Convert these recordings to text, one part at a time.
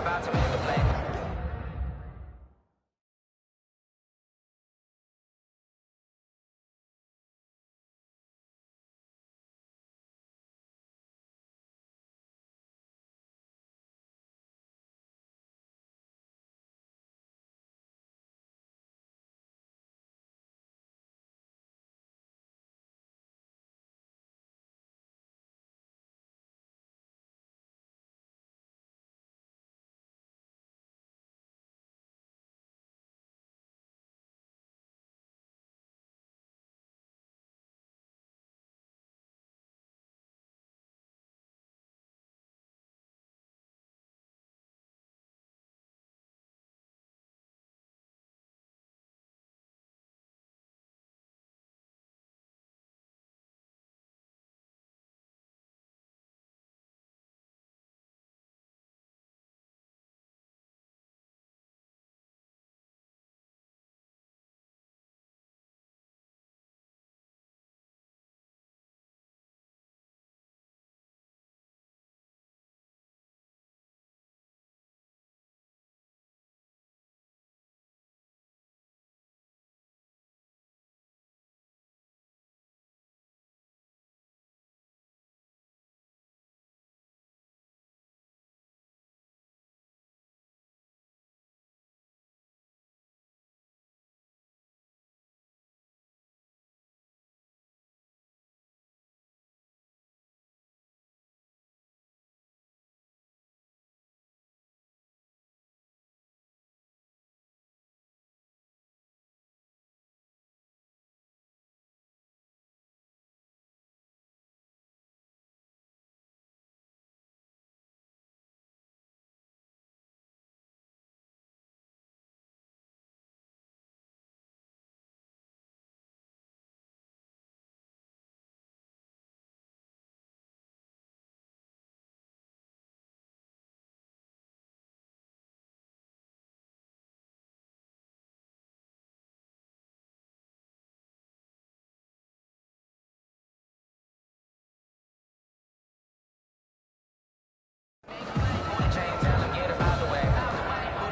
about to make a play.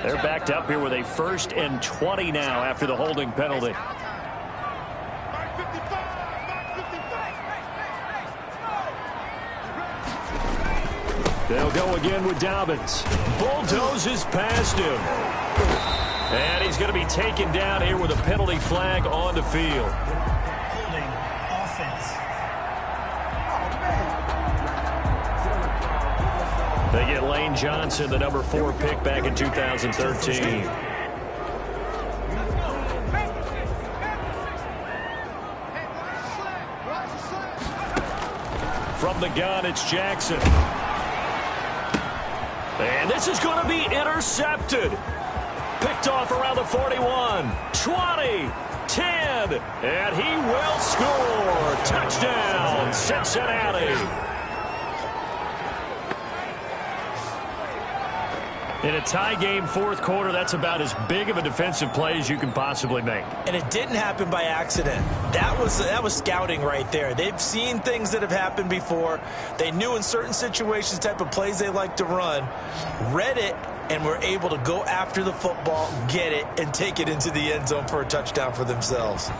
They're backed up here with a 1st and 20 now after the holding penalty. They'll go again with Dobbins. Bulldozes past him. And he's going to be taken down here with a penalty flag on the field. Holding offense. They get Lane Johnson, the number 4 pick back in 2013. From the gun, it's Jackson. And this is going to be intercepted. Picked off around the 41, 20, 10, and he will score. Touchdown, Cincinnati. In a tie game 4th quarter, that's about as big of a defensive play as you can possibly make. And it didn't happen by accident. That was scouting right there. They've seen things that have happened before. They knew in certain situations type of plays they like to run, read it, and were able to go after the football, get it, and take it into the end zone for a touchdown for themselves.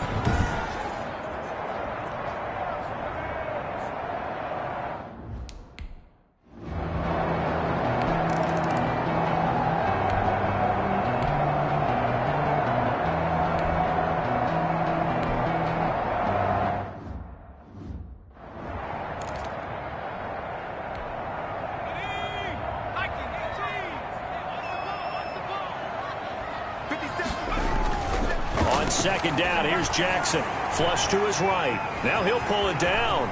On 2nd down, here's Jackson. Flush to his right. Now he'll pull it down.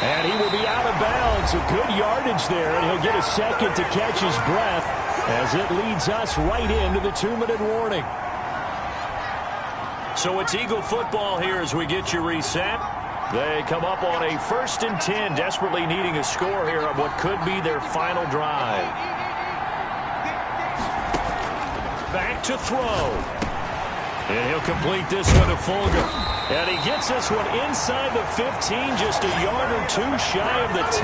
And he will be out of bounds. A good yardage there, and he'll get a second to catch his breath as it leads us right into the 2-minute warning. So it's Eagle football here as we get you reset. They come up on a 1st and 10, desperately needing a score here on what could be their final drive. Back to throw. And he'll complete this one to Fulgham. And he gets this one inside the 15, just a yard or two shy of the 10.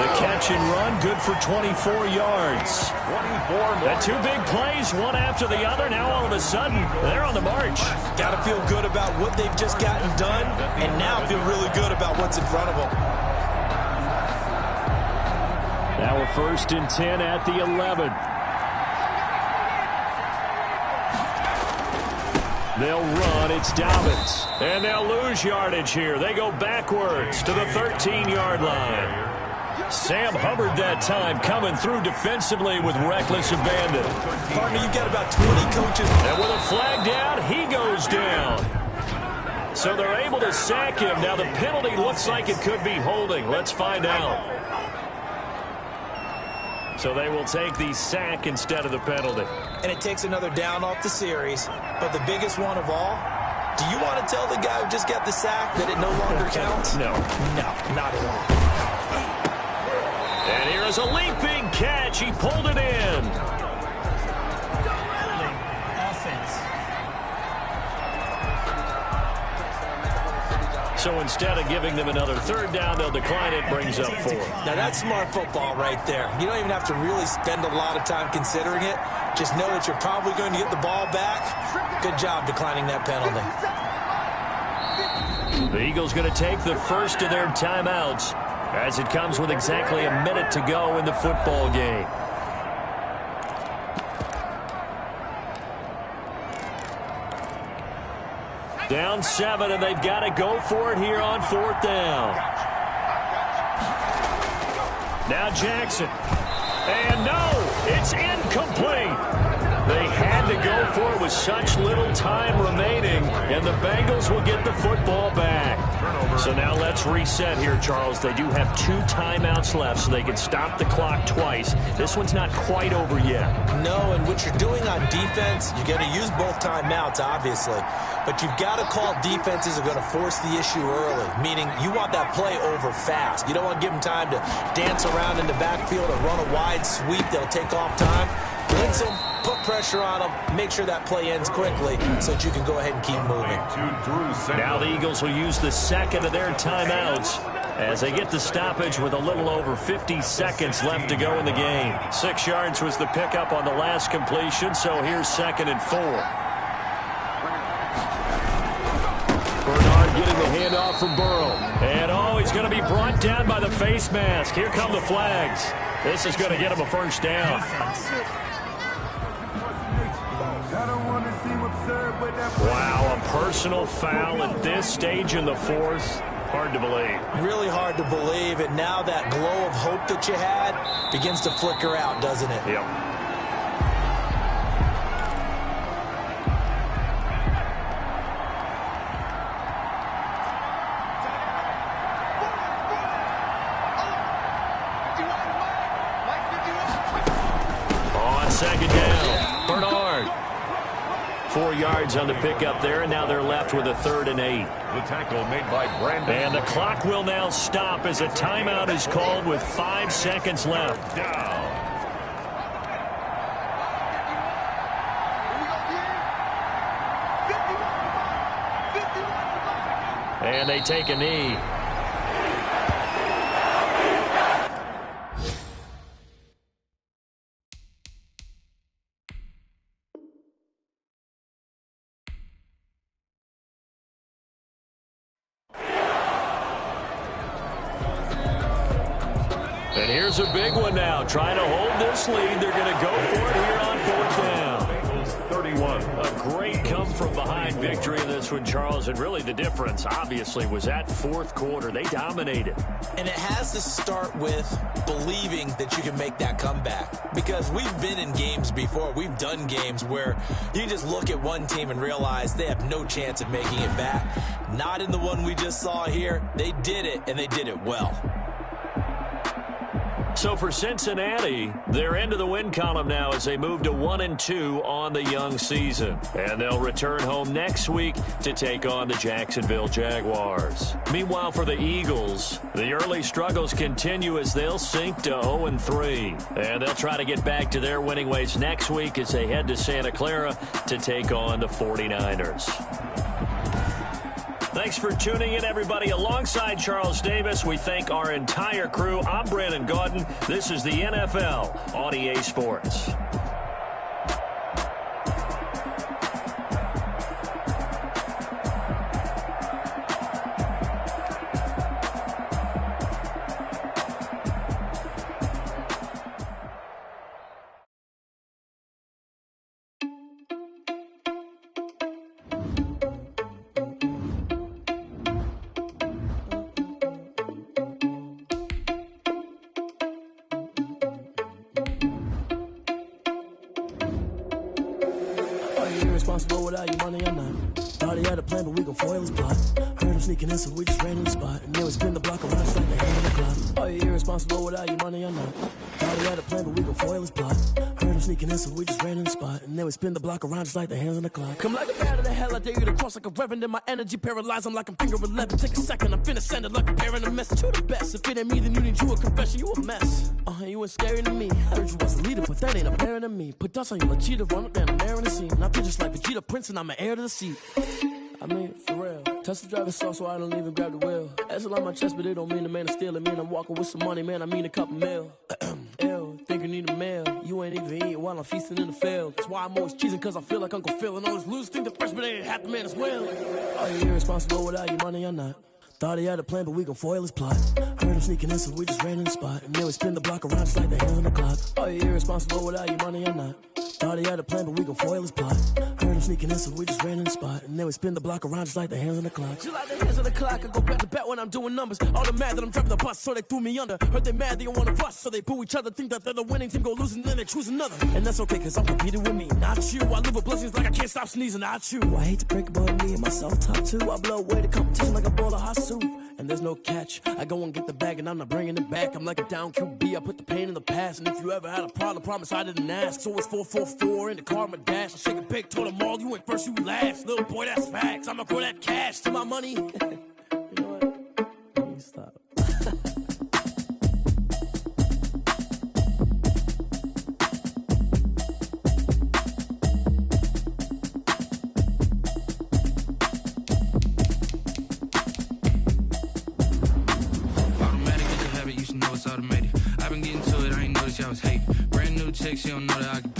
The catch and run, good for 24 yards. The two big plays, one after the other. Now all of a sudden, they're on the march. Got to feel good about what they've just gotten done, and now feel really good about what's in front of them. Now we're 1st and 10 at the 11. They'll run. It's Dobbins. And they'll lose yardage here. They go backwards to the 13-yard line. Sam Hubbard that time coming through defensively with reckless abandon. Partner, you've got about 20 coaches. And with a flag down, he goes down. So they're able to sack him. Now the penalty looks like it could be holding. Let's find out. So they will take the sack instead of the penalty. And it takes another down off the series. But the biggest one of all, do you want to tell the guy who just got the sack that it no longer counts? No. No, not at all. And here is a leaping catch. He pulled it in. Offense. So instead of giving them another 3rd down, they'll decline it, brings up 4. Now that's smart football right there. You don't even have to really spend a lot of time considering it. Just know that you're probably going to get the ball back. Good job declining that penalty. The Eagles going to take the first of their timeouts as it comes with exactly a minute to go in the football game. Down 7, and they've got to go for it here on 4th down. Now Jackson. And no, it's incomplete. They had to go for it with such little time remaining, and the Bengals will get the football back. So now let's reset here, Charles. They do have 2 timeouts left, so they can stop the clock twice. This one's not quite over yet. No, and what you're doing on defense, you're going to use both timeouts, obviously. But you've got to call defenses are going to force the issue early, meaning you want that play over fast. You don't want to give them time to dance around in the backfield or run a wide sweep that'll take off time. Blitz them, put pressure on them, make sure that play ends quickly so that you can go ahead and keep moving. Now the Eagles will use the second of their timeouts as they get the stoppage with a little over 50 seconds left to go in the game. 6 yards was the pickup on the last completion, so here's 2nd and 4. Bernard getting the handoff from Burrow. And, he's going to be brought down by the face mask. Here come the flags. This is going to get him a 1st down. Wow, a personal foul at this stage in the 4th. Hard to believe. Really hard to believe, and now that glow of hope that you had begins to flicker out, doesn't it? Yep. On 2nd down, Bernard. 4 yards on the pickup there, and now they're left with a 3rd and 8. The tackle made by Brandon. And the clock will now stop as a timeout is called with 5 seconds left. Down. And they take a knee. And here's a big one now. Trying to hold this lead. They're going to go for it here on 4th down. 31. A great come-from-behind victory in this one, Charles. And really the difference, obviously, was that 4th quarter. They dominated. And it has to start with believing that you can make that comeback. Because we've been in games before. We've done games where you just look at one team and realize they have no chance of making it back. Not in the one we just saw here. They did it, and they did it well. So for Cincinnati, they're into the win column now as they move to 1-2 on the young season. And they'll return home next week to take on the Jacksonville Jaguars. Meanwhile, for the Eagles, the early struggles continue as they'll sink to 0-3. And they'll try to get back to their winning ways next week as they head to Santa Clara to take on the 49ers. Thanks for tuning in, everybody. Alongside Charles Davis, we thank our entire crew. I'm Brandon Gaudin. This is the NFL on EA Sports. Irresponsible without your money or not. Thought he had a plan, but we gon' foil his plot. Heard him sneaking in, so we just ran in the spot. And then we spin the block around just like the hand on the clock. Are you irresponsible without your money or not? Thought he had a plan, but we gon' foil his plot. Heard him sneaking in, so we just ran in the spot. And then we spin the block around just like the hands on the clock. Come like a bat of the hell, I dare you to cross like a reverend. And my energy paralyzed, I'm like I'm finger 11. Take a second, I'm finna send it like a parent a message. You the best, if it ain't me, then you need you a confession. You a mess, you ain't scary to me. Heard you was a leader, but that ain't apparent to me. Put dust on you like cheetah, run up down the air in the scene. And I feel just like Vegeta Prince, and I'm an heir to the seat. I mean, for real. Touch the driver's sauce so I don't even grab the wheel. That's on my chest, but it don't mean the man is stealing. Mean I'm walking with some money, man, I mean a couple mil. Ew, think you need a meal. You ain't even eating while I'm feasting in the field. That's why I'm always cheesing, cause I feel like Uncle Phil. And all those losers think the freshman ain't half the man as well. Are you irresponsible without your money or not? Thought he had a plan, but we gon' foil his plot. Heard him sneaking in, so we just ran in the spot. And then we spin the block around just like the hands on the clock. Are you irresponsible without your money or not? Thought he had a plan, but we gon' foil his plot. Heard him sneaking in, so we just ran in the spot. And then we spin the block around just like the hands on the clock. Just like the hands on the clock, I go back to back when I'm doing numbers. All the mad that I'm driving the bus, so they threw me under. Heard they mad, they don't wanna bust, so they boo each other. Think that they're the winning team, go losing, then they choose another. And that's okay, cause I'm competing with me, not you. I live with blessings like I can't stop sneezing, not you. I hate to break it, but me and myself top two. I blow away the competition like a bowl of hot soup. And there's no catch. I go and get the bag and I'm not bringing it back. I'm like a down QB, I put the pain in the past. And if you ever had a problem, promise I didn't ask. So it's 444 in the car, my dash. I shake a big, told them all, you ain't first, you last. Little boy, that's facts. I'ma throw that cash to my money. You know what? Let me stop. Automatic, it's a habit, you should know it's automated. I've been getting to it, I ain't noticed y'all was hating. Brand new chick, she don't know that I can